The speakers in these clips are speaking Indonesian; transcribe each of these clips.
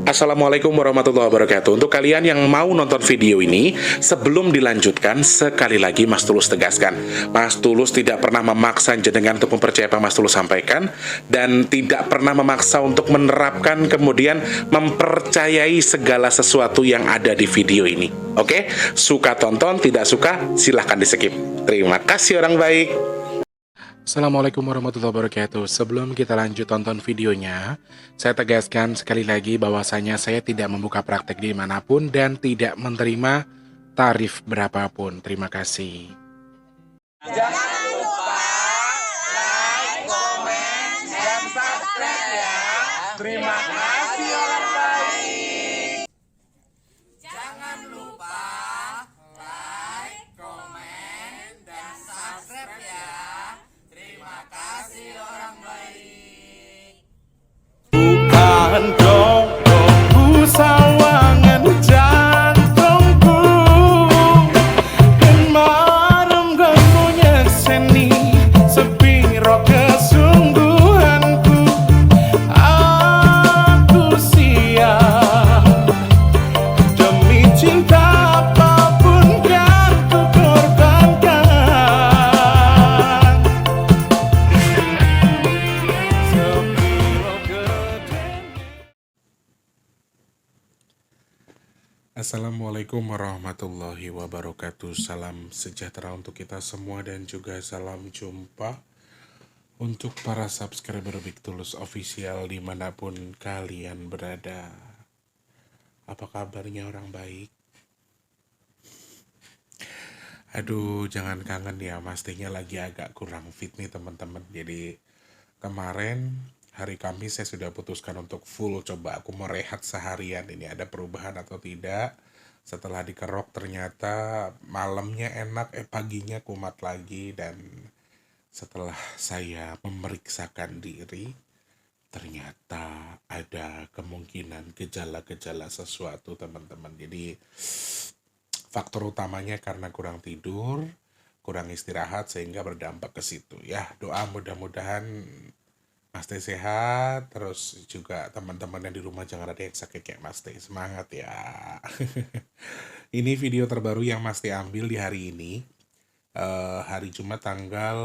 Assalamualaikum warahmatullahi wabarakatuh. Untuk kalian yang mau nonton video ini, sebelum dilanjutkan, sekali lagi Mas Tulus tegaskan, Mas Tulus tidak pernah memaksa jenengan untuk mempercayai apa Mas Tulus sampaikan, dan tidak pernah memaksa untuk menerapkan kemudian mempercayai segala sesuatu yang ada di video ini. Oke? Suka tonton, tidak suka silahkan di skip. Terima kasih orang baik. Assalamualaikum warahmatullahi wabarakatuh. Sebelum kita lanjut tonton videonya, saya tegaskan sekali lagi bahwasanya saya tidak membuka praktek dimanapun dan tidak menerima tarif berapapun. Terima kasih. Jangan lupa like, komen, dan subscribe ya. Terima kasih orang baik. Jangan lupa like, komen, dan subscribe ya. Terima kasih orang baik. Bukan dongku sawangan jantungku dan marem ganggunya seni sepiro kesungguhanku. Aku siap demi cinta apapun kan ku korbankan. Sepiro gedenya. Assalamualaikum warahmatullahi wabarakatuh. Salam sejahtera untuk kita semua dan juga salam jumpa untuk para subscriber Big Tulus Official dimanapun kalian berada. Apa kabarnya orang baik? Aduh, jangan kangen ya, pastinya lagi agak kurang fit nih teman-teman. Jadi kemarin hari Kamis saya sudah putuskan untuk full coba aku mau rehat seharian. Ini ada perubahan atau tidak? Setelah dikerok ternyata malamnya enak, paginya kumat lagi. Dan setelah saya memeriksakan diri, ternyata ada kemungkinan gejala-gejala sesuatu teman-teman. Jadi faktor utamanya karena kurang tidur, kurang istirahat sehingga berdampak ke situ ya. Doa mudah-mudahan Mas Teh sehat, terus juga teman-teman yang di rumah jangan ada yang sakit kayak Mas Teh. Semangat ya. Ini video terbaru yang Mas Teh ambil di hari ini, hari Jumat tanggal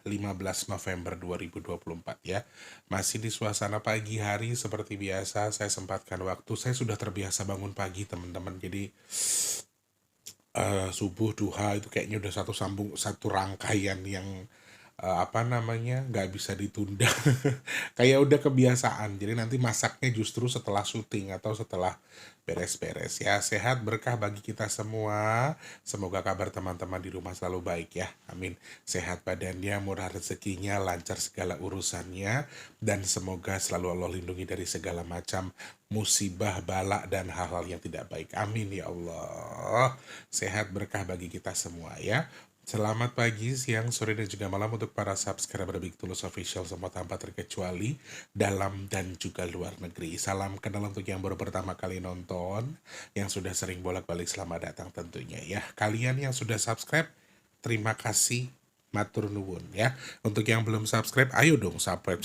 15 November 2024 ya. Masih di suasana pagi hari seperti biasa, saya sempatkan waktu. Saya sudah terbiasa bangun pagi teman-teman, jadi subuh duha itu kayaknya udah satu rangkaian yang nggak bisa ditunda. Kayak udah kebiasaan, jadi nanti masaknya justru setelah syuting atau setelah beres-beres ya. Sehat berkah bagi kita semua, semoga kabar teman-teman di rumah selalu baik ya, amin. Sehat badannya, murah rezekinya, lancar segala urusannya, dan semoga selalu Allah lindungi dari segala macam musibah, bala, dan hal-hal yang tidak baik, amin ya Allah. Sehat berkah bagi kita semua ya. Selamat pagi, siang, sore, dan juga malam untuk para subscriber Big Tulus Official semua tanpa terkecuali dalam dan juga luar negeri. Salam kenal untuk yang baru pertama kali nonton, yang sudah sering bolak-balik selamat datang tentunya ya. Kalian yang sudah subscribe, terima kasih, matur nuwun ya. Untuk yang belum subscribe, ayo dong subscribe.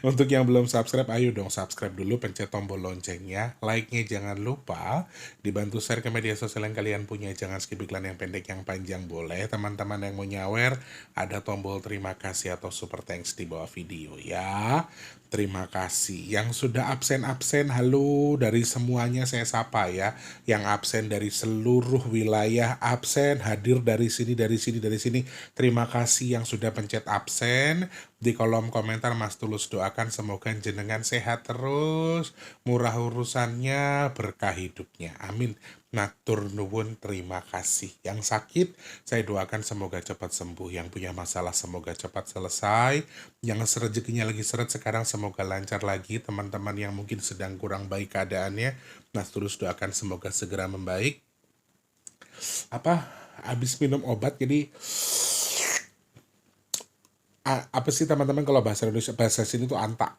Untuk yang belum subscribe, ayo dong subscribe dulu, pencet tombol loncengnya, like-nya jangan lupa, dibantu share ke media sosial yang kalian punya, jangan skip iklan yang pendek yang panjang boleh. Teman-teman yang mau nyawer, ada tombol terima kasih atau super thanks di bawah video ya. Terima kasih. Yang sudah absen-absen, halo dari semuanya saya sapa ya. Yang absen dari seluruh wilayah absen, hadir dari sini, dari sini, dari sini. Terima kasih yang sudah pencet absen. Di kolom komentar Mas Tulus doakan semoga jenengan sehat terus, murah urusannya, berkah hidupnya. Amin. Natur nuwun, terima kasih. Yang sakit, saya doakan semoga cepat sembuh. Yang punya masalah semoga cepat selesai. Yang rezekinya lagi seret sekarang semoga lancar lagi. Teman-teman yang mungkin sedang kurang baik keadaannya, Mas Tulus doakan semoga segera membaik. Habis minum obat jadi apa sih teman-teman kalau bahasa Indonesia, bahasa sini tuh antak.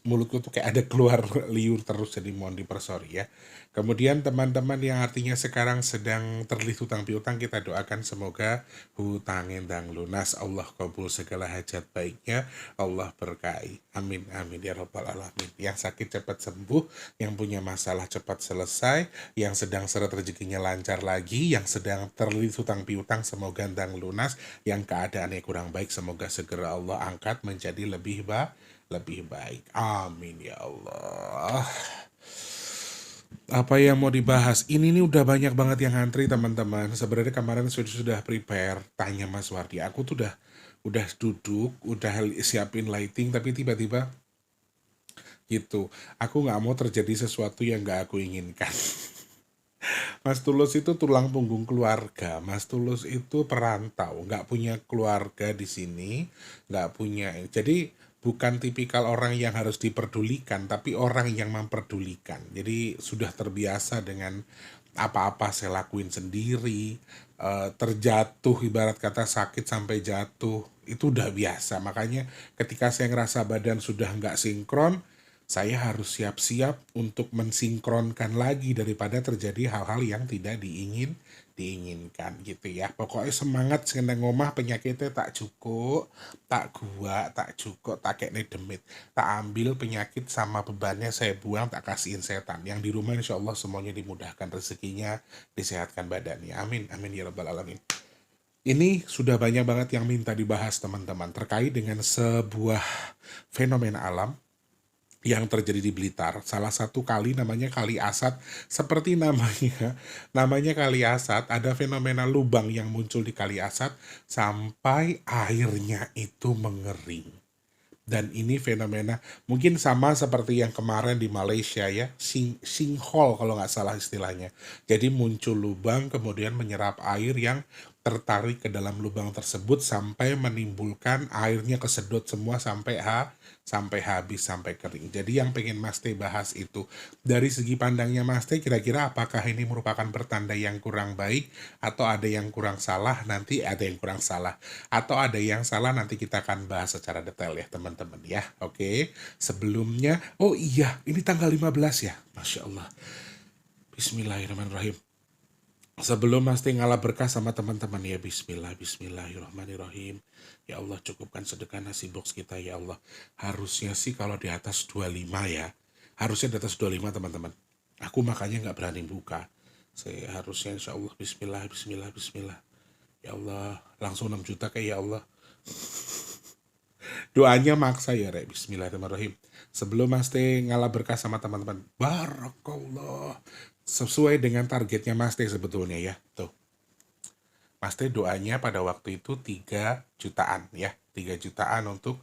mulutku tuh kayak ada keluar liur terus, jadi mohon dipersori ya. Kemudian teman-teman yang artinya sekarang sedang terlilit hutang piutang, kita doakan semoga hutang endang lunas, Allah kabul segala hajat baiknya, Allah berkahi. Amin amin ya rabbal alamin. Yang sakit cepat sembuh, yang punya masalah cepat selesai, yang sedang seret rezekinya lancar lagi, yang sedang terlilit hutang piutang semoga endang lunas, yang keadaannya kurang baik semoga segera Allah angkat menjadi lebih baik. Amin ya Allah. Apa yang mau dibahas? Ini nih udah banyak banget yang ngantri teman-teman. Sebenarnya kemarin sudah prepare tanya Mas Wardi. Aku tuh udah duduk, udah siapin lighting, tapi tiba-tiba gitu. Aku nggak mau terjadi sesuatu yang nggak aku inginkan. Mas Tulus itu tulang punggung keluarga. Mas Tulus itu perantau, nggak punya keluarga di sini, nggak punya. Jadi bukan tipikal orang yang harus diperdulikan, tapi orang yang memperdulikan. Jadi sudah terbiasa dengan apa-apa saya lakuin sendiri, terjatuh ibarat kata sakit sampai jatuh, itu udah biasa. Makanya ketika saya ngerasa badan sudah nggak sinkron, saya harus siap-siap untuk mensinkronkan lagi daripada terjadi hal-hal yang tidak diinginkan gitu ya. Pokoknya semangat sekendang ngomah penyakitnya tak cukup, tak gua, tak cukup, tak kayak demit. Tak ambil penyakit sama bebannya saya buang, tak kasihin setan. Yang di rumah insya Allah semuanya dimudahkan rezekinya, disehatkan badannya. Amin, amin ya rabbal alamin. Ini sudah banyak banget yang minta dibahas teman-teman terkait dengan sebuah fenomena alam yang terjadi di Blitar. Salah satu kali namanya Kali Asad. Seperti namanya Kali Asad, ada fenomena lubang yang muncul di Kali Asad sampai airnya itu mengering. Dan ini fenomena mungkin sama seperti yang kemarin di Malaysia ya, sinkhole kalau nggak salah istilahnya. Jadi muncul lubang kemudian menyerap air yang tertarik ke dalam lubang tersebut sampai menimbulkan airnya kesedot semua sampai habis, sampai kering. Jadi yang pengen Mas Teh bahas itu dari segi pandangnya Mas Teh, kira-kira apakah ini merupakan pertanda yang kurang baik atau ada yang kurang salah, nanti ada yang kurang salah atau ada yang salah, nanti kita akan bahas secara detail ya teman-teman ya. Oke, sebelumnya oh iya ini tanggal 15 ya, Masya Allah. Bismillahirrahmanirrahim. Sebelum Mas Teh ngalah berkah sama teman-teman ya, bismillahirrahmanirrahim. Ya Allah cukupkan sedekah nasi box kita ya Allah. Harusnya sih kalau di atas 25 ya. Harusnya di atas 25 teman-teman. Aku makanya nggak berani buka. Saya harusnya insya Allah bismillah. Ya Allah langsung 6 juta kayak ya Allah. Doanya maksa ya Rek. Bismillahirrahmanirrahim. Sebelum Mas Teh ngalah berkah sama teman-teman. Barakallah. Sesuai dengan targetnya Mas Teh sebetulnya ya. Tuh. Mas Teh doanya pada waktu itu 3 jutaan ya. 3 jutaan untuk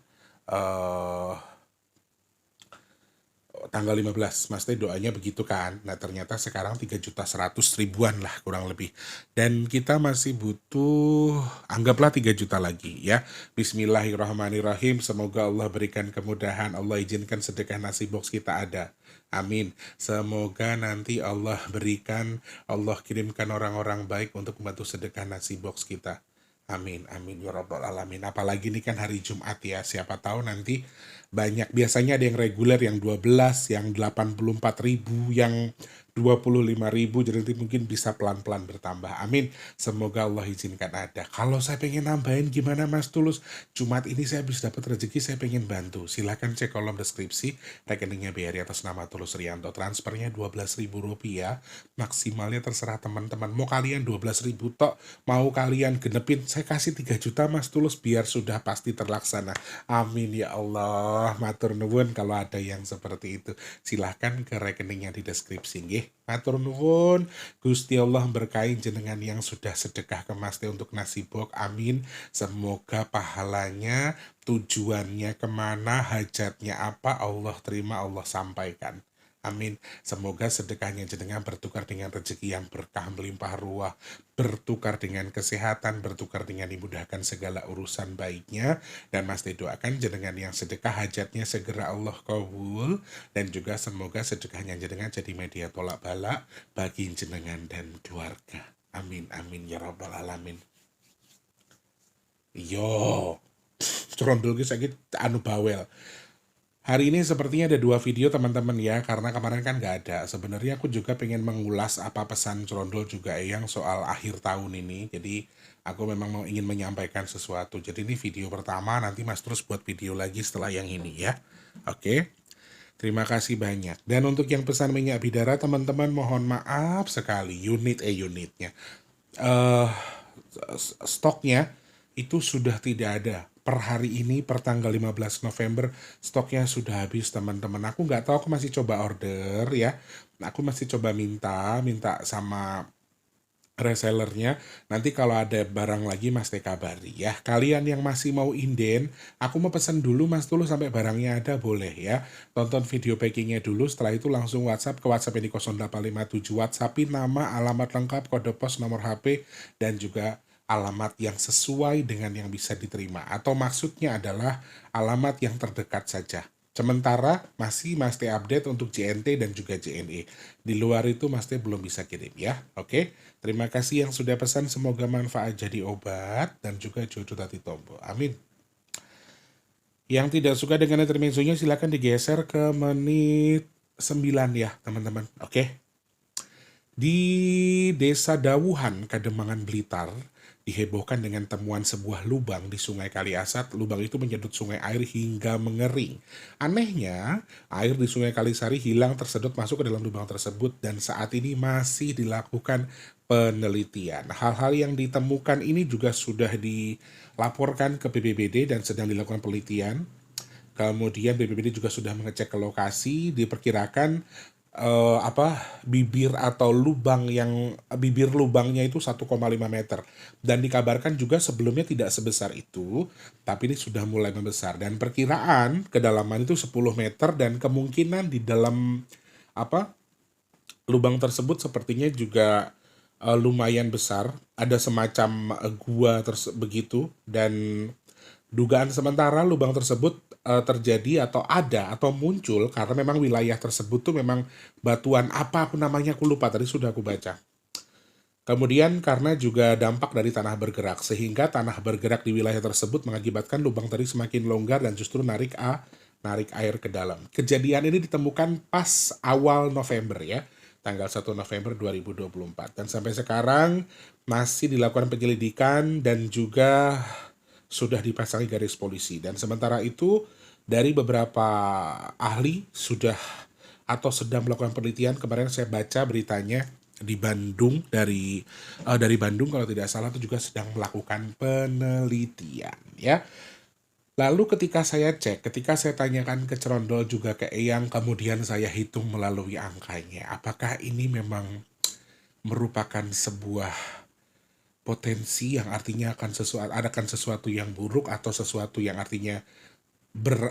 tanggal 15. Mas Teh doanya begitu kan. Nah ternyata sekarang 3.100.000-an lah kurang lebih. Dan kita masih butuh anggaplah 3 juta lagi ya. Bismillahirrahmanirrahim. Semoga Allah berikan kemudahan. Allah izinkan sedekah nasi box kita ada. Amin. Semoga nanti Allah berikan, Allah kirimkan orang-orang baik untuk membantu sedekah nasi box kita. Amin, amin ya rabbal alamin. Apalagi ini kan hari Jumat ya, siapa tahu nanti banyak. Biasanya ada yang reguler, yang 12, yang 84.000, yang 25.000, jadi nanti mungkin bisa pelan-pelan bertambah. Amin. Semoga Allah izinkan ada. Kalau saya pengen nambahin gimana Mas Tulus? Jumat ini saya habis dapat rezeki, saya pengen bantu. Silahkan cek kolom deskripsi, rekeningnya BRI atas nama Tulus Rianto. Transfernya Rp12.000. Maksimalnya terserah teman-teman. Mau kalian 12.000 tok, mau kalian genepin, saya kasih 3 juta Mas Tulus, biar sudah pasti terlaksana. Amin ya Allah. Matur nuwun kalau ada yang seperti itu. Silahkan ke rekeningnya di deskripsi nggih. Matur nuwun, Gusti Allah berkahi jenengan yang sudah sedekah ke Mas Teh untuk nasi box. Amin. Semoga pahalanya, tujuannya kemana, hajatnya apa, Allah terima, Allah sampaikan. Amin. Semoga sedekahnya jenengan bertukar dengan rezeki yang berkah melimpah ruah, bertukar dengan kesehatan, bertukar dengan dimudahkan segala urusan baiknya. Dan Mas Teh doakan jenengan yang sedekah hajatnya segera Allah kabul, dan juga semoga sedekahnya jenengan jadi media tolak bala bagi jenengan dan keluarga. Amin amin ya rabbal alamin. Yo, corondol ki saiki anu bawel. Hari ini sepertinya ada 2 video teman-teman ya, karena kemarin kan nggak ada. Sebenarnya aku juga pengen mengulas apa pesan Crondol juga Eyang soal akhir tahun ini. Jadi aku memang ingin menyampaikan sesuatu. Jadi ini video pertama, nanti Mas terus buat video lagi setelah yang ini ya. Oke. Terima kasih banyak. Dan untuk yang pesan minyak bidara teman-teman mohon maaf sekali unitnya. eh Stoknya itu sudah tidak ada. Per hari ini, per tanggal 15 November, stoknya sudah habis teman-teman. Aku nggak tahu, aku masih coba order ya. Aku masih coba minta sama resellernya. Nanti kalau ada barang lagi Mas teh kabari ya. Kalian yang masih mau inden, aku mau pesan dulu Mas dulu sampai barangnya ada boleh ya. Tonton video packingnya dulu, setelah itu langsung WhatsApp ke WhatsApp ini 0857. WhatsAppin nama, alamat lengkap, kode pos, nomor HP, dan juga alamat yang sesuai dengan yang bisa diterima. Atau maksudnya adalah alamat yang terdekat saja. Sementara masih Mas Teh update untuk JNT dan juga JNE. Di luar itu Mas Teh belum bisa kirim ya. Oke. Terima kasih yang sudah pesan. Semoga manfaat jadi obat dan juga jodoh tati tombo. Amin. Yang tidak suka dengan intermezzonya silakan digeser ke menit 9 ya teman-teman. Oke. Di Desa Dawuhan, Kademangan Blitar, dihebohkan dengan temuan sebuah lubang di Sungai Kaliasat. Lubang itu menyedot sungai air hingga mengering. Anehnya, air di Sungai Kalisari hilang tersedot masuk ke dalam lubang tersebut dan saat ini masih dilakukan penelitian. Hal-hal yang ditemukan ini juga sudah dilaporkan ke BPBD dan sedang dilakukan penelitian. Kemudian BPBD juga sudah mengecek ke lokasi, diperkirakan bibir atau bibir lubangnya itu 1,5 meter dan dikabarkan juga sebelumnya tidak sebesar itu, tapi ini sudah mulai membesar dan perkiraan kedalaman itu 10 meter dan kemungkinan di dalam lubang tersebut sepertinya juga lumayan besar, ada semacam gua begitu, dan dugaan sementara lubang tersebut terjadi atau muncul karena memang wilayah tersebut tuh memang batuan apa aku namanya aku lupa tadi sudah aku baca. Kemudian karena juga dampak dari tanah bergerak sehingga tanah bergerak di wilayah tersebut mengakibatkan lubang tadi semakin longgar dan justru narik air ke dalam. Kejadian ini ditemukan pas awal November ya, tanggal 1 November 2024 dan sampai sekarang masih dilakukan penyelidikan dan juga sudah dipasangi garis polisi. Dan sementara itu dari beberapa ahli sudah atau sedang melakukan penelitian. Kemarin saya baca beritanya di Bandung, dari Bandung kalau tidak salah itu juga sedang melakukan penelitian ya. Lalu ketika saya tanyakan ke Crondol juga ke Eyang, kemudian saya hitung melalui angkanya, apakah ini memang merupakan sebuah potensi yang artinya akan sesuatu yang buruk atau sesuatu yang artinya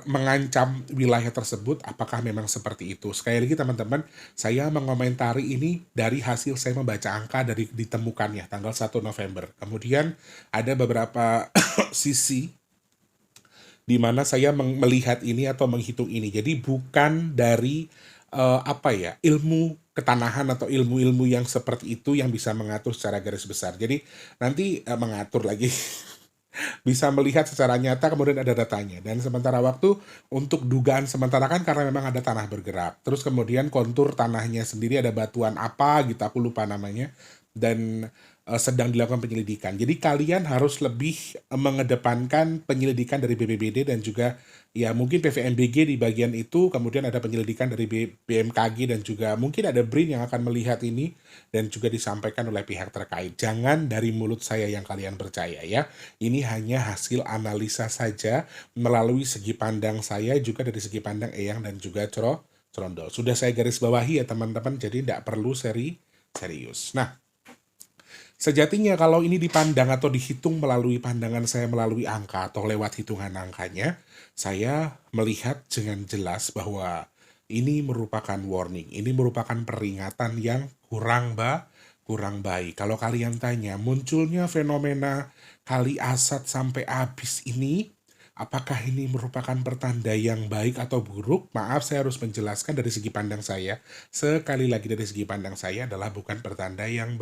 mengancam wilayah tersebut, apakah memang seperti itu? Sekali lagi teman-teman, saya mengomentari ini dari hasil saya membaca angka dari ditemukannya tanggal 1 November. Kemudian ada beberapa sisi di mana saya melihat ini atau menghitung ini. Jadi bukan dari ilmu ketanahan atau ilmu-ilmu yang seperti itu yang bisa mengatur secara garis besar. Jadi nanti mengatur lagi bisa melihat secara nyata kemudian ada datanya. Dan sementara waktu untuk dugaan sementara kan karena memang ada tanah bergerak. Terus kemudian kontur tanahnya sendiri ada batuan apa gitu aku lupa namanya dan sedang dilakukan penyelidikan. Jadi kalian harus lebih mengedepankan penyelidikan dari BPBD dan juga ya mungkin PVMBG di bagian itu, kemudian ada penyelidikan dari BMKG dan juga mungkin ada BRIN yang akan melihat ini dan juga disampaikan oleh pihak terkait. Jangan dari mulut saya yang kalian percaya ya. Ini hanya hasil analisa saja melalui segi pandang saya juga dari segi pandang Eyang dan juga Crondol. Sudah saya garis bawahi ya teman-teman, jadi tidak perlu serius. Nah, sejatinya kalau ini dipandang atau dihitung melalui pandangan saya melalui angka atau lewat hitungan angkanya, saya melihat dengan jelas bahwa ini merupakan warning, ini merupakan peringatan yang kurang baik. Kalau kalian tanya, munculnya fenomena Kali Asat sampai habis ini, apakah ini merupakan pertanda yang baik atau buruk? Maaf, saya harus menjelaskan dari segi pandang saya. Sekali lagi dari segi pandang saya adalah bukan pertanda yang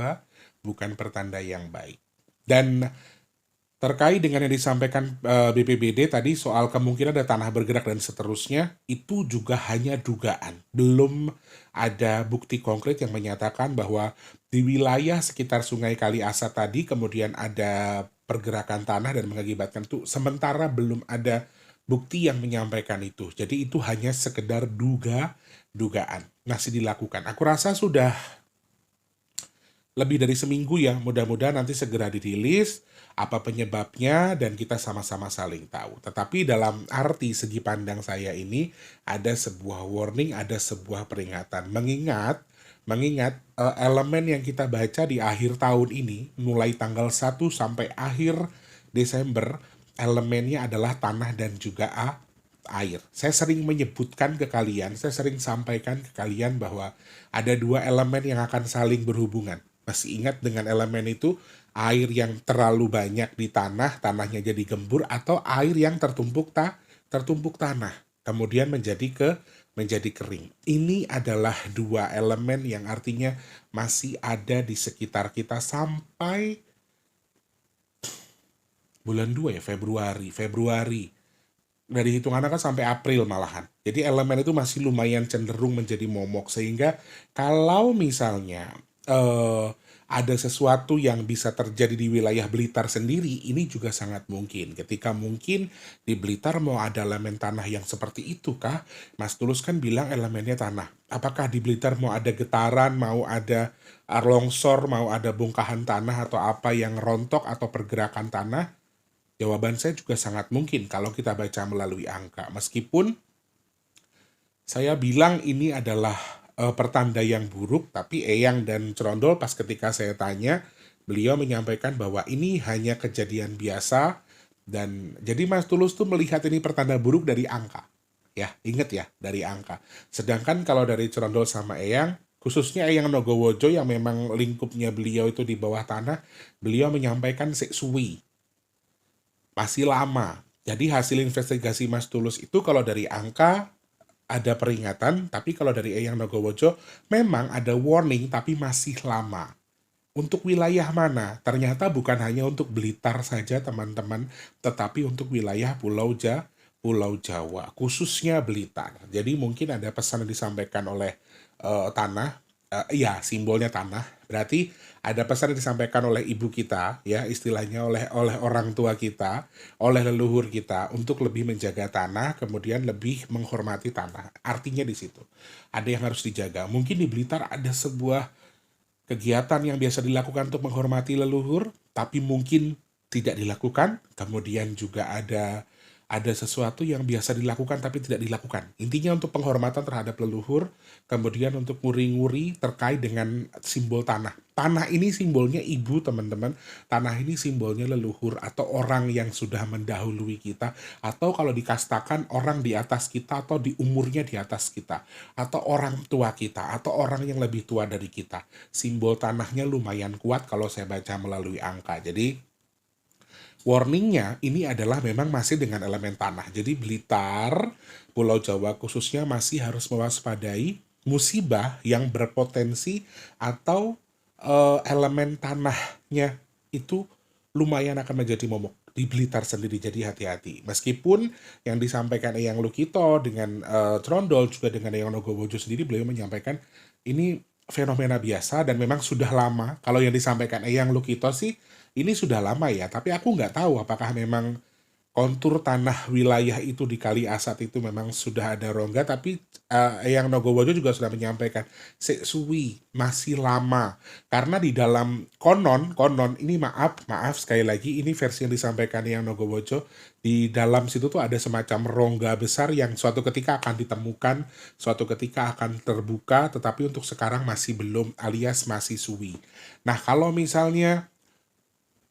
baik. Dan Terkait dengan yang disampaikan BPBD tadi soal kemungkinan ada tanah bergerak dan seterusnya, itu juga hanya dugaan. Belum ada bukti konkret yang menyatakan bahwa di wilayah sekitar Sungai Kaliasa tadi kemudian ada pergerakan tanah dan mengakibatkan itu. Sementara belum ada bukti yang menyampaikan itu. Jadi itu hanya sekedar dugaan. Masih dilakukan. Aku rasa sudah lebih dari seminggu ya, mudah-mudahan nanti segera dirilis apa penyebabnya dan kita sama-sama saling tahu. Tetapi dalam arti segi pandang saya ini ada sebuah warning, ada sebuah peringatan. Mengingat elemen yang kita baca di akhir tahun ini, mulai tanggal 1 sampai akhir Desember, elemennya adalah tanah dan juga air. Saya sering menyebutkan ke kalian, saya sering sampaikan ke kalian bahwa ada dua elemen yang akan saling berhubungan. Masih ingat dengan elemen itu, air yang terlalu banyak di tanah, tanahnya jadi gembur, atau air yang tertumpuk tanah, kemudian menjadi kering. Ini adalah dua elemen yang artinya masih ada di sekitar kita sampai bulan 2 ya, Februari. Dari hitungannya kan sampai April malahan. Jadi elemen itu masih lumayan cenderung menjadi momok, sehingga kalau misalnya ada sesuatu yang bisa terjadi di wilayah Blitar sendiri, ini juga sangat mungkin. Ketika mungkin di Blitar mau ada elemen tanah yang seperti itu kah? Mas Tulus kan bilang elemennya tanah. Apakah di Blitar mau ada getaran, mau ada longsor, mau ada bongkahan tanah atau apa yang rontok atau pergerakan tanah? Jawaban saya juga sangat mungkin kalau kita baca melalui angka. Meskipun saya bilang ini adalah pertanda yang buruk, tapi Eyang dan Cerondol pas ketika saya tanya, beliau menyampaikan bahwa ini hanya kejadian biasa, dan jadi Mas Tulus tuh melihat ini pertanda buruk dari angka. Ya, inget ya, dari angka. Sedangkan kalau dari Cerondol sama Eyang, khususnya Eyang Nogowojo yang memang lingkupnya beliau itu di bawah tanah, beliau menyampaikan seksui. Masih lama. Jadi hasil investigasi Mas Tulus itu kalau dari angka ada peringatan, tapi kalau dari Eyang Nogowojo memang ada warning tapi masih lama. Untuk wilayah mana? Ternyata bukan hanya untuk Blitar saja teman-teman, tetapi untuk wilayah Pulau Jawa, khususnya Blitar. Jadi mungkin ada pesan yang disampaikan oleh tanah, iya simbolnya tanah. Berarti ada pesan yang disampaikan oleh ibu kita, ya istilahnya oleh orang tua kita, oleh leluhur kita untuk lebih menjaga tanah, kemudian lebih menghormati tanah. Artinya di situ ada yang harus dijaga. Mungkin di Blitar ada sebuah kegiatan yang biasa dilakukan untuk menghormati leluhur, tapi mungkin tidak dilakukan. Kemudian juga ada sesuatu yang biasa dilakukan tapi tidak dilakukan. Intinya untuk penghormatan terhadap leluhur, kemudian untuk nguri-nguri terkait dengan simbol tanah. Tanah ini simbolnya ibu, teman-teman. Tanah ini simbolnya leluhur atau orang yang sudah mendahului kita, atau kalau dikastakan orang di atas kita atau di umurnya di atas kita, atau orang tua kita, atau orang yang lebih tua dari kita. Simbol tanahnya lumayan kuat kalau saya baca melalui angka. Jadi warningnya ini adalah memang masih dengan elemen tanah. Jadi Blitar, Pulau Jawa khususnya masih harus mewaspadai musibah yang berpotensi atau elemen tanahnya itu lumayan akan menjadi momok di Blitar sendiri. Jadi hati-hati. Meskipun yang disampaikan Eyang Lukito dengan Trondol juga dengan Eyang Nogowojo sendiri, beliau menyampaikan ini fenomena biasa dan memang sudah lama. Kalau yang disampaikan Eyang Lukito sih ini sudah lama ya, tapi aku nggak tahu apakah memang kontur tanah wilayah itu di Kali Asat itu memang sudah ada rongga, tapi Eyang Nogowojo juga sudah menyampaikan seksui masih lama, karena di dalam konon ini maaf sekali lagi ini versi yang disampaikan Eyang Nogowojo, di dalam situ tuh ada semacam rongga besar yang suatu ketika akan ditemukan, suatu ketika akan terbuka, tetapi untuk sekarang masih belum, alias masih suwi. Nah kalau misalnya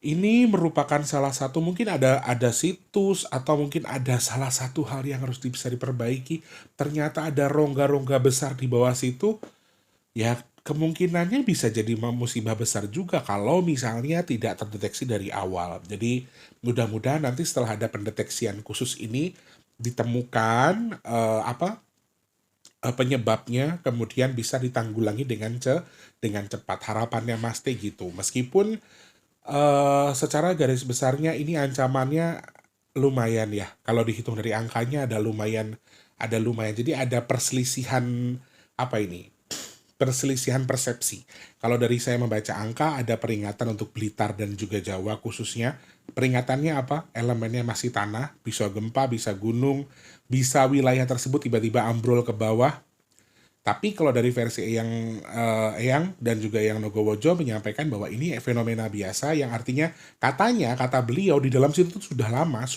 ini merupakan salah satu, mungkin ada situs atau mungkin ada salah satu hal yang harus bisa diperbaiki. Ternyata ada rongga-rongga besar di bawah situ, ya kemungkinannya bisa jadi musibah besar juga kalau misalnya tidak terdeteksi dari awal. Jadi mudah-mudahan nanti setelah ada pendeteksian khusus ini ditemukan penyebabnya, kemudian bisa ditanggulangi dengan cepat. Harapannya Mas Teh gitu. Meskipun Secara garis besarnya ini ancamannya lumayan ya. Kalau dihitung dari angkanya ada lumayan. Jadi ada perselisihan apa ini? Perselisihan persepsi. Kalau dari saya membaca angka ada peringatan untuk Blitar dan juga Jawa khususnya. Peringatannya apa? Elemennya masih tanah, bisa gempa, bisa gunung, bisa wilayah tersebut tiba-tiba ambrol ke bawah. Tapi kalau dari versi Eyang dan juga Eyang Nogowojo menyampaikan bahwa ini fenomena biasa yang artinya katanya kata beliau di dalam situ tuh sudah lama,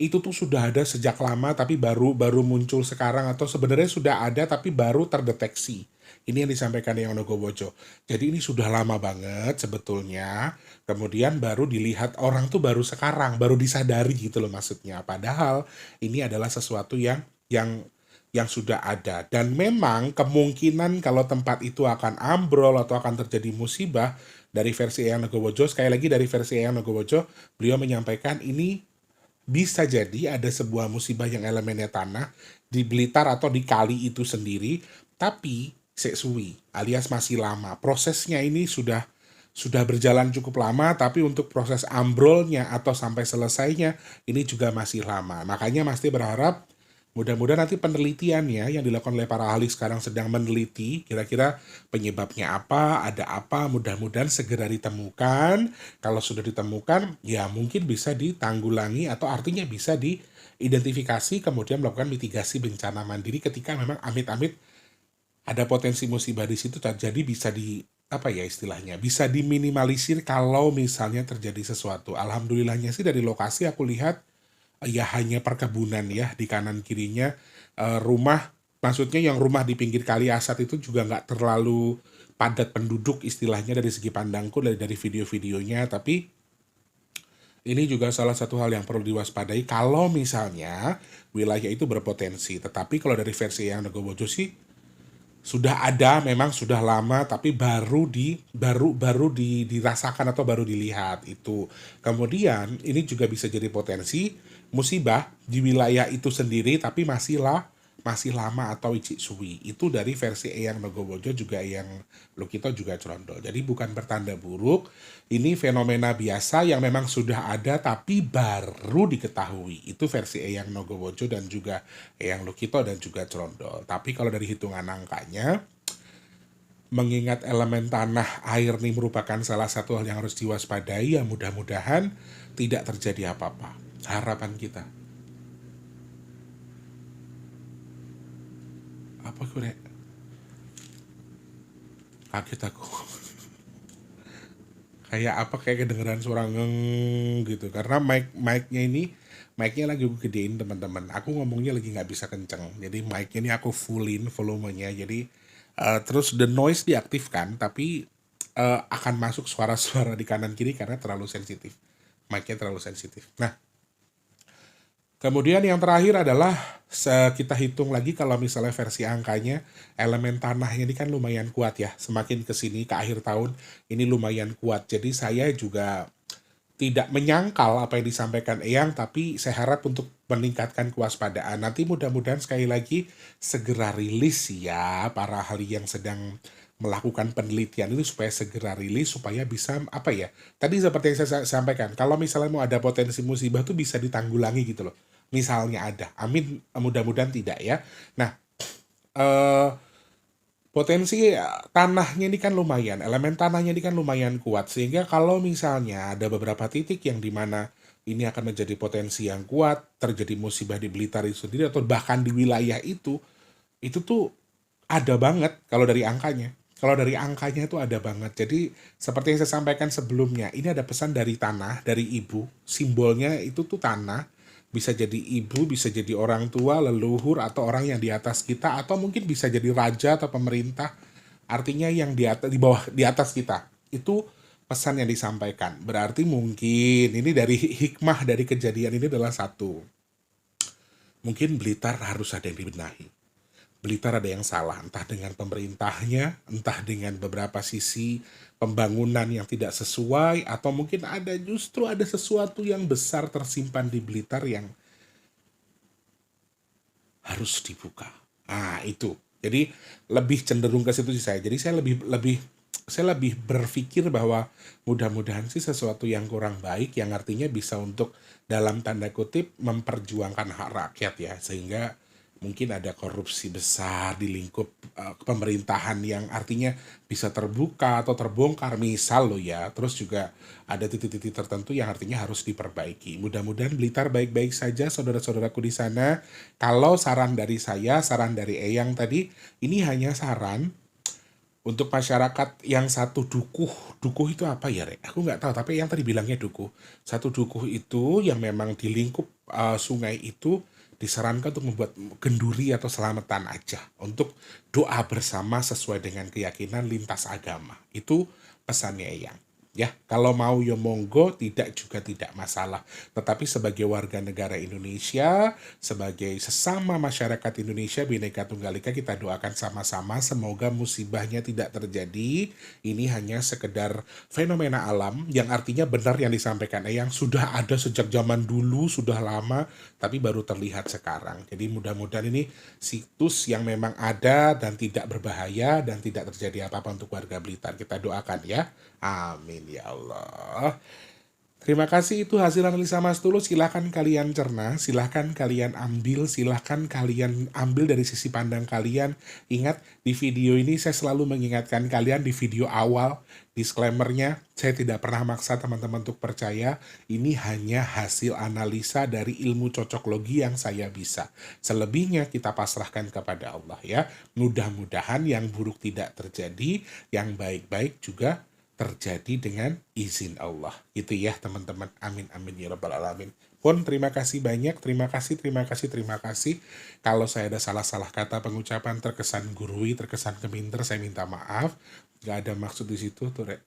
itu tuh sudah ada sejak lama tapi baru baru muncul sekarang atau sebenarnya sudah ada tapi baru terdeteksi. Ini yang disampaikan Eyang Nogowojo. Jadi ini sudah lama banget sebetulnya. Kemudian baru dilihat orang tuh baru sekarang, baru disadari gitu loh maksudnya. Padahal ini adalah sesuatu yang sudah ada dan memang kemungkinan kalau tempat itu akan ambrol atau akan terjadi musibah dari versi Eyang Nogowojo, sekali lagi dari versi Eyang Nogowojo, beliau menyampaikan ini bisa jadi ada sebuah musibah yang elemennya tanah di Blitar atau di kali itu sendiri, tapi seksui alias masih lama. Prosesnya ini sudah berjalan cukup lama, tapi untuk proses ambrolnya atau sampai selesainya ini juga masih lama. Makanya Mas T berharap mudah-mudahan nanti penelitiannya yang dilakukan oleh para ahli sekarang sedang meneliti kira-kira penyebabnya apa, ada apa, mudah-mudahan segera ditemukan. Kalau sudah ditemukan, ya mungkin bisa ditanggulangi atau artinya bisa diidentifikasi kemudian melakukan mitigasi bencana mandiri ketika memang amit-amit ada potensi musibah di situ terjadi bisa apa ya istilahnya, bisa diminimalisir kalau misalnya terjadi sesuatu. Alhamdulillahnya sih dari lokasi aku lihat ya hanya perkebunan ya di kanan kirinya rumah, maksudnya yang rumah di pinggir kali Asat itu juga nggak terlalu padat penduduk istilahnya dari segi pandangku dari video-videonya, tapi ini juga salah satu hal yang perlu diwaspadai kalau misalnya wilayah itu berpotensi. Tetapi kalau dari versi yang Nogowojo sih sudah ada, memang sudah lama tapi dirasakan atau baru dilihat itu. Kemudian ini juga bisa jadi potensi musibah di wilayah itu sendiri tapi masih lama atau icik suwi. Itu dari versi Eyang Nogowojo juga Eyang Lukito juga Crondol. Jadi bukan bertanda buruk, ini fenomena biasa yang memang sudah ada tapi baru diketahui. Itu versi Eyang Nogowojo dan juga Eyang Lukito dan juga Crondol. Tapi kalau dari hitungan angkanya, mengingat elemen tanah air ini merupakan salah satu hal yang harus diwaspadai, ya mudah-mudahan tidak terjadi apa-apa. Harapan kita. Apa gue kaget aku. Kayak apa, kayak kedengeran suara ngeng gitu karena mic-nya lagi gue gedein teman-teman. Aku ngomongnya lagi nggak bisa kenceng, jadi mic-nya ini aku fullin volumenya, jadi terus the noise diaktifkan tapi akan masuk suara-suara di kanan kiri karena terlalu sensitif, mic-nya terlalu sensitif. Nah, kemudian yang terakhir adalah kita hitung lagi kalau misalnya versi angkanya, elemen tanahnya ini kan lumayan kuat ya. Semakin ke sini ke akhir tahun ini lumayan kuat. Jadi saya juga tidak menyangkal apa yang disampaikan Eyang, tapi saya harap untuk meningkatkan kewaspadaan. Nanti mudah-mudahan sekali lagi segera rilis ya para ahli yang sedang melakukan penelitian itu supaya segera rilis supaya bisa apa ya, tadi seperti yang saya sampaikan, kalau misalnya mau ada potensi musibah tuh bisa ditanggulangi gitu loh, misalnya ada, amin, mudah-mudahan tidak ya. Nah, eh, potensi tanahnya ini kan lumayan, elemen tanahnya ini kan lumayan kuat, sehingga kalau misalnya ada beberapa titik yang dimana ini akan menjadi potensi yang kuat, terjadi musibah di Blitar itu sendiri atau bahkan di wilayah itu tuh ada banget kalau dari angkanya. Kalau dari angkanya itu ada banget. Jadi seperti yang saya sampaikan sebelumnya, ini ada pesan dari tanah, dari ibu. Simbolnya itu tuh tanah. Bisa jadi ibu, bisa jadi orang tua, leluhur, atau orang yang di atas kita, atau mungkin bisa jadi raja atau pemerintah. Artinya yang di atas, di bawah, di atas kita. Itu pesan yang disampaikan. Berarti mungkin ini dari hikmah dari kejadian ini adalah satu. Mungkin Blitar harus ada yang dibenahi. Blitar ada yang salah, entah dengan pemerintahnya, entah dengan beberapa sisi pembangunan yang tidak sesuai, atau mungkin justru ada sesuatu yang besar tersimpan di Blitar yang harus dibuka. Itu. Jadi lebih cenderung ke situ sih saya. Jadi saya lebih saya lebih berpikir bahwa mudah-mudahan sih sesuatu yang kurang baik yang artinya bisa untuk dalam tanda kutip memperjuangkan hak rakyat ya, sehingga mungkin ada korupsi besar di lingkup pemerintahan yang artinya bisa terbuka atau terbongkar misal loh ya. Terus juga ada titik-titik tertentu yang artinya harus diperbaiki. Mudah-mudahan Blitar baik-baik saja saudara-saudaraku di sana. Kalau saran dari saya, saran dari Eyang tadi, ini hanya saran untuk masyarakat yang satu dukuh. Dukuh itu apa ya, Rek? Aku nggak tahu, tapi yang tadi bilangnya dukuh. Satu dukuh itu yang memang di lingkup sungai itu disarankan untuk membuat genduri atau selamatan aja. Untuk doa bersama sesuai dengan keyakinan lintas agama. Itu pesannya yang. Ya, kalau mau ya monggo, tidak juga tidak masalah. Tetapi sebagai warga negara Indonesia, sebagai sesama masyarakat Indonesia Bhinneka Tunggal Ika, kita doakan sama-sama semoga musibahnya tidak terjadi. Ini hanya sekedar fenomena alam yang artinya benar yang disampaikan yang sudah ada sejak zaman dulu, sudah lama, tapi baru terlihat sekarang. Jadi mudah-mudahan ini situs yang memang ada dan tidak berbahaya dan tidak terjadi apa-apa untuk warga Blitar. Kita doakan ya. Amin ya Allah. Terima kasih, itu hasil analisa Mas Tulus. Silahkan kalian cerna, silahkan kalian ambil, silahkan kalian ambil dari sisi pandang kalian. Ingat, di video ini saya selalu mengingatkan kalian di video awal, disclaimer-nya, saya tidak pernah maksa teman-teman untuk percaya. Ini hanya hasil analisa dari ilmu cocoklogi yang saya bisa. Selebihnya kita pasrahkan kepada Allah ya. Mudah-mudahan yang buruk tidak terjadi, yang baik-baik juga terjadi dengan izin Allah. Itu ya teman-teman. Amin amin ya rabbal alamin. Pun terima kasih banyak, terima kasih. Kalau saya ada salah-salah kata pengucapan, terkesan gurui, terkesan keminter, saya minta maaf. Gak ada maksud di situ tuh, Rek.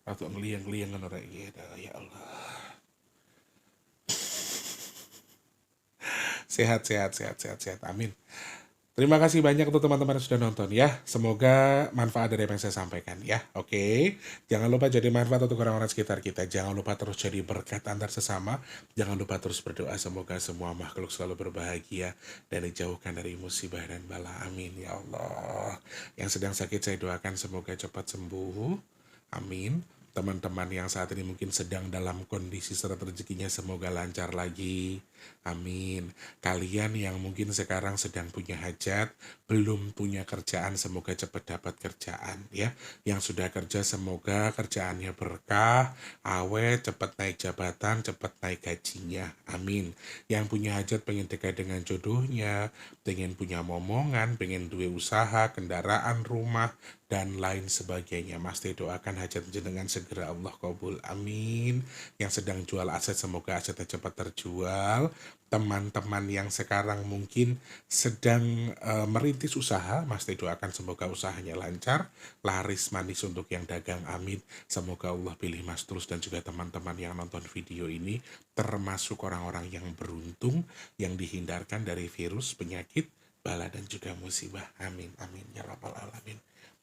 Atau ngeliang-ngeliang kan, Rek. Ya Allah. Sehat. Amin. Terima kasih banyak untuk teman-teman yang sudah nonton ya. Semoga manfaat dari apa yang saya sampaikan ya. Oke. Jangan lupa jadi manfaat untuk orang-orang sekitar kita. Jangan lupa terus jadi berkat antar sesama. Jangan lupa terus berdoa semoga semua makhluk selalu berbahagia dan dijauhkan dari musibah dan bala. Amin ya Allah. Yang sedang sakit saya doakan semoga cepat sembuh. Amin. Teman-teman yang saat ini mungkin sedang dalam kondisi seret rezekinya semoga lancar lagi. Amin. Kalian yang mungkin sekarang sedang punya hajat, belum punya kerjaan, semoga cepat dapat kerjaan ya. Yang sudah kerja semoga kerjaannya berkah, awet, cepat naik jabatan, cepat naik gajinya. Amin. Yang punya hajat pengen dekat dengan jodohnya, pengen punya momongan, pengen duwe usaha, kendaraan, rumah, dan lain sebagainya. Mas Teh doakan hajat jenengan segera Allah kabul. Amin. Yang sedang jual aset semoga asetnya cepat terjual. Teman-teman yang sekarang mungkin sedang merintis usaha, Mas Teh doakan semoga usahanya lancar, laris manis untuk yang dagang. Amin. Semoga Allah pilih Mas Tulus dan juga teman-teman yang nonton video ini termasuk orang-orang yang beruntung, yang dihindarkan dari virus, penyakit, bala dan juga musibah. Amin amin ya rabbal alamin.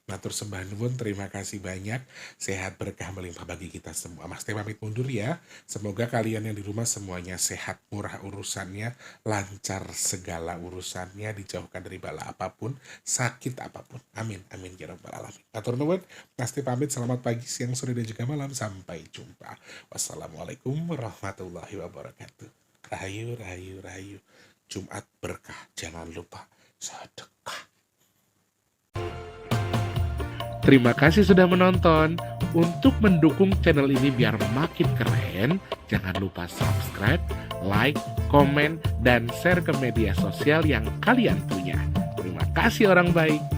Matur sembah nuwun, terima kasih banyak. Sehat berkah melimpah bagi kita semua. Mas Teh pamit mundur ya. Semoga kalian yang di rumah semuanya sehat, murah urusannya, lancar segala urusannya, dijauhkan dari bala apapun, sakit apapun. Amin amin ya rabbal alamin. Matur nuwun. Mas Teh pamit, selamat pagi, siang, sore dan juga malam. Sampai jumpa. Wassalamualaikum warahmatullahi wabarakatuh. Rahayu. Jumat berkah. Jangan lupa sedekah. Terima kasih sudah menonton. Untuk mendukung channel ini biar makin keren, jangan lupa subscribe, like, komen, dan share ke media sosial yang kalian punya. Terima kasih orang baik.